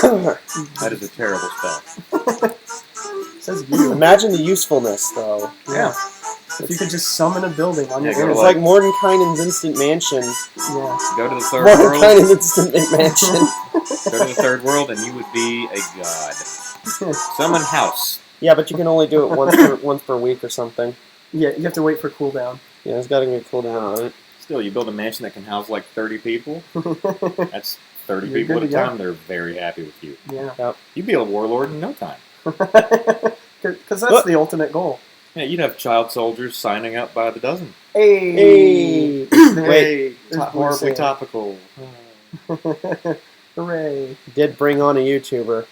That is a terrible spell. Says you. Imagine the usefulness, though. Yeah. If you could just summon a building on your Yeah, own. It's like Mordenkainen's Instant Mansion. Yeah. Go to the third world. Mordenkainen's Instant Mansion. Go to the third world, and you would be a god. Summon house. Yeah, but you can only do it once per week or something. Yeah, you have to wait for cooldown. Yeah, there's got to be a cooldown on it. Still, you build a mansion that can house like 30 people. That's 30 You're people at good a to go. time. They're very happy with you. Yeah. You'd be a warlord in no time. Because that's the ultimate goal. Yeah, you'd have child soldiers signing up by the dozen. Hey! Wait, There's Horribly Blue topical. Sand. Hooray. did bring on a YouTuber,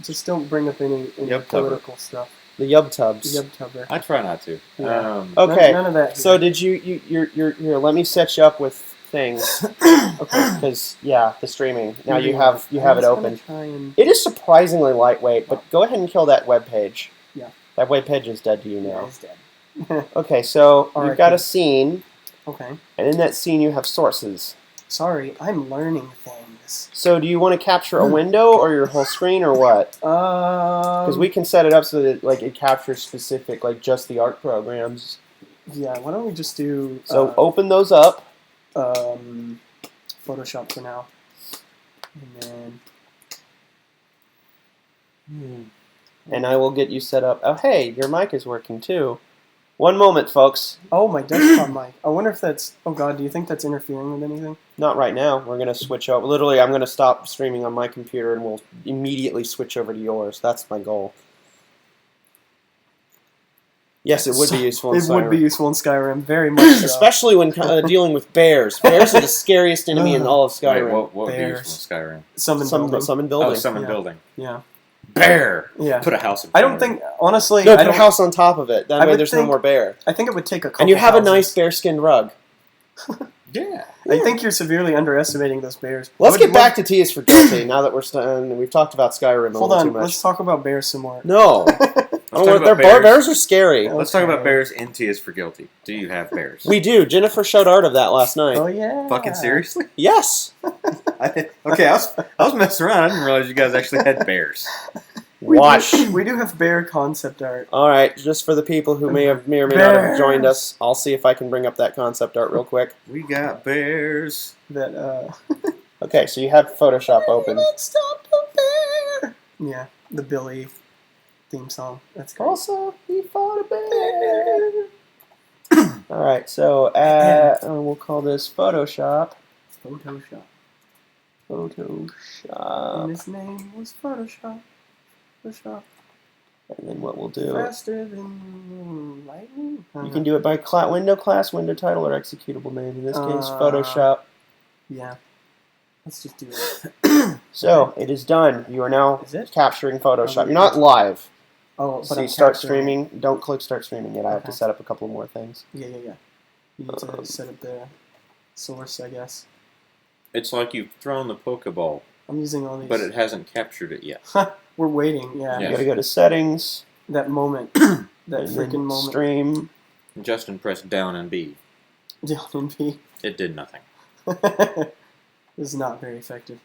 Just don't bring up any Yub political stuff. the Yubtubs. Yubtubber. I try not to. Yeah. Okay, None of that. so did you're here? Let me set you up with things. Okay, because yeah, the streaming. Now you have it open. It is surprisingly lightweight, but go ahead and kill that web page. Yeah. That web page is dead to you Yeah, now. it's dead. Okay, so Alright, you've got a good. scene, Okay. and in that scene you have sources. Sorry, I'm learning things. So do you want to capture a window or your whole screen or what? Because we can set it up so that like it captures specific, like just the art programs. Yeah, why don't we just do... So open those up. Photoshop for now. And then... And I will get you set up. Oh, hey, your mic is working too. One moment, folks. Oh, my desktop mic. I wonder if that's... Oh, God, do you think that's interfering with anything? Not right now. We're going to switch over. Literally, I'm going to stop streaming on my computer and we'll, immediately switch over to yours. That's my goal. Yes, it would be useful in It Skyrim. would be useful in Skyrim, very much so. Especially when dealing with bears. Bears are the scariest enemy in all of Skyrim. Wait, what would be Bears. useful in Skyrim? Summon building. Summon building. Oh, summon Yeah. building. Yeah. Bear! Yeah. Put a house in I front don't of it. think, honestly, No, I put a don't. house on top of it. That I way would there's no think- more bear. I think it would take a couple And you have a houses. nice bear-skinned rug. Yeah. I think you're severely underestimating those bears. Let's What- get back to T is for Guilty now that we've talked about Skyrim a Hold little too on, much. let's talk about bears some more. No. Talk about Bears bears. are scary. Let's talk about Okay. bears in T is for guilty. Do you have bears? We do. Jennifer showed art of that last night. Oh yeah. Fucking seriously? Yes. Okay, I was messing around. I didn't realize you guys actually had bears. Watch. We do have bear concept art. All right, just for the people who may or may not have joined us, I'll see if I can bring up that concept art real quick. We got bears. That Okay, so you have Photoshop open. Stop the bear. Yeah, the Billy theme song. That's great. Also, he fought a bear. All right, so we'll call this Photoshop. Photoshop. Photoshop. And his name was Photoshop. Photoshop. And then what we'll do, Faster than lightning. you can do it by window class, window title, or executable name. In this case, Photoshop. Yeah. Let's just do it. So, it is done. You are now Is it? capturing Photoshop. You're not live. Oh, So but you I'm start capturing it. streaming. Don't click start streaming yet. I have to Okay. set up a couple more things. Yeah. You need to set up the source, I guess. It's like you've thrown the Pokeball, I'm using all these. but it hasn't captured it yet. We're waiting. Yeah. Yeah. You gotta go to settings. That moment. That and then freaking moment. Stream. Justin pressed down and B. Down and B. It did nothing. This is not very effective.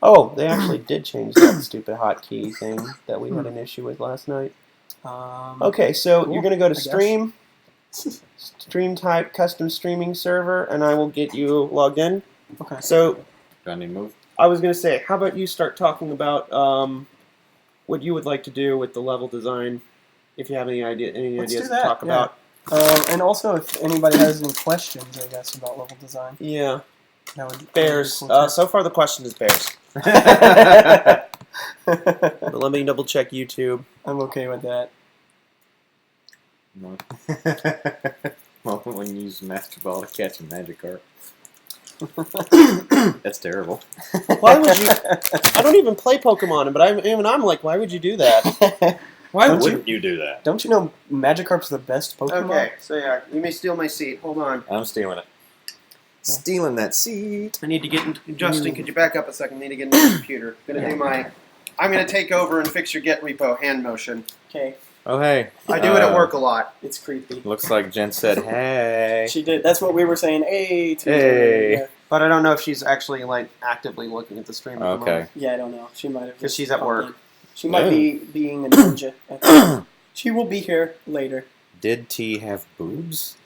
Oh, they actually did change that stupid hotkey thing that we had an issue with last night. Okay, so Cool, you're gonna go to I guess. stream, stream type, custom streaming server, and I will get you logged in. Okay. So Do I need to move? I was gonna say, how about you start talking about what you would like to do with the level design, if you have any Let's ideas do to that, talk yeah. about. And also, if anybody has any questions, I guess, about level design, Yeah, that would bears. That would be So far the question is bears. cool. But let me double check YouTube. I'm okay with that. Moment when you use Master Ball to catch a Magikarp. That's terrible. Why would you? I don't even play Pokemon, but I'm like, why would you do that? Why Don't wouldn't you do that? Don't you know Magikarp's the best Pokemon? Okay, so yeah, you may steal my seat. Hold on. I'm stealing it. Stealing that seat. I need to get into Justin. Could you back up a second? I need to get into the computer. I'm gonna take over and fix your Get repo hand motion. Okay. Oh, hey. I do it at work a lot. It's creepy. Looks like Jen said, hey. She did. That's what we were saying. Hey. To Hey. Yeah. But I don't know if she's actually like actively looking at the stream. At the Okay. moment. Yeah, I don't know. She might have. 'Cause just she's at popped work. in. She might Yeah. be being a ninja. at the moment. She will be here later. Did T have boobs?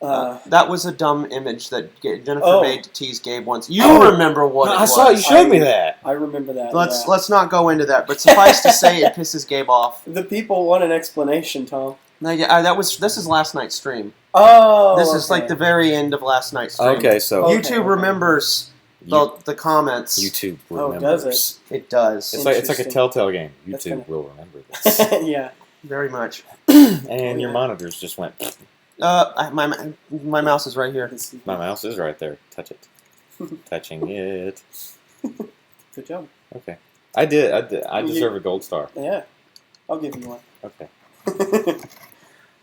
That was a dumb image that Jennifer Oh. made to tease Gabe once. You remember what it was? that. I remember that. Let's not go into that. But suffice to say, it pisses Gabe off. The people want an explanation, Tom. No, yeah, this is last night's stream. Oh. This is like the very end of last night's stream. Okay, so Okay. YouTube remembers the comments. YouTube Oh, remembers. does It does. It's like a Interesting. telltale game. That's YouTube kinda- will remember this. Yeah. Very much. And your Yeah. monitors just went. My mouse is right here. My mouse is right there. Touch it. Touching it. Good job. Okay. I did. I deserve a gold star. Yeah. I'll give you one. Okay.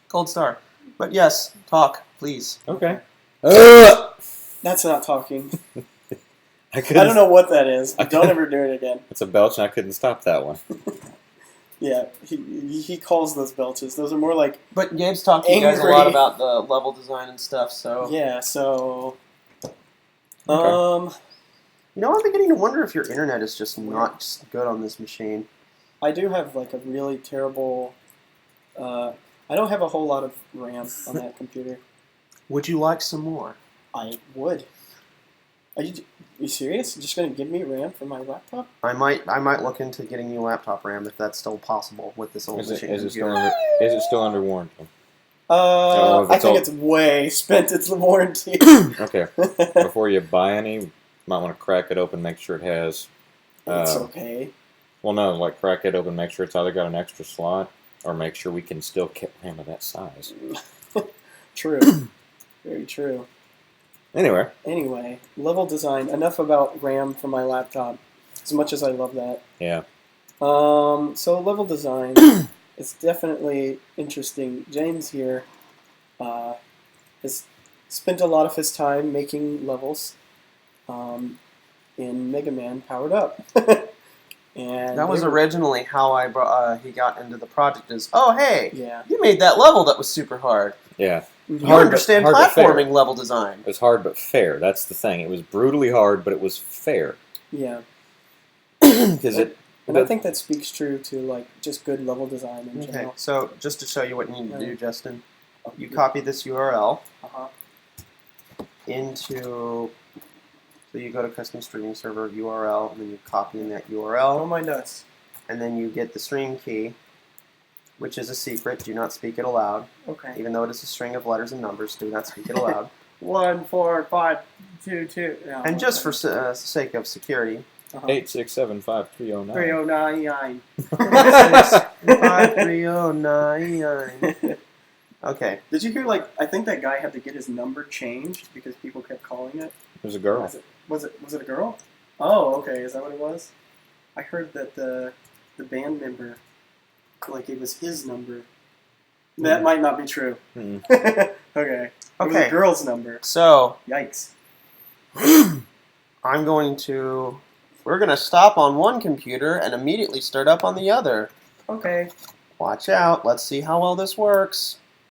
Gold star. But yes, talk, please. Okay. That's not talking. I I don't know what that is. I Don't ever do it again. It's a belch, and I couldn't stop that one. Yeah, he calls those belches. Those are more like But Gabe's talked to you guys a Angry. lot about the level design and stuff, so... yeah. So, Okay. You know, I'm beginning to wonder if your internet is just not good on this machine. I do have like a really terrible. I don't have a whole lot of RAM on that computer. Would you like some more? I would. Are you serious? You're just gonna give me RAM for my laptop? I might look into getting you laptop RAM if that's still possible with this old Is machine. it still computer. under? Is it still under warranty? I it's think all- it's way spent its warranty. Okay. Before you buy any, you might want to crack it open, make sure it has. It's okay. Well, no, like crack it open, make sure it's either got an extra slot Or make sure we can still keep RAM of that size. True. Very true. Anyway, level design. Enough about RAM for my laptop. As much as I love that. yeah. So level design is definitely interesting. James here has spent a lot of his time making levels in Mega Man Powered Up. And that was originally how he got into the project. Is hey, you made that level that was super hard. Yeah. You understand platforming level design. It was hard but fair. That's the thing. It was brutally hard, but it was fair. Yeah. Because I think that speaks true to like just good level design in general. So just to show you what you need to do, Justin, you copy this URL into. So you go to custom streaming server URL, and then you copy in that URL. Oh my nuts! And then you get the stream key, which is a secret. Do not speak it aloud. Okay. Even though it is a string of letters and numbers, do not speak it aloud. 1, 4, 5, 2, 2. No, and just for sake of security. 8675309. 3099. 5309. Okay. Did you hear? I think that guy had to get his number changed because people kept calling it. It was a girl. Was it a girl? Oh, okay. Is that what it was? I heard that the band member, it was his number. That might not be true. Mm. Okay. It was a girl's number. So. Yikes. We're going to stop on one computer and immediately start up on the other. Okay. Watch out. Let's see how well this works.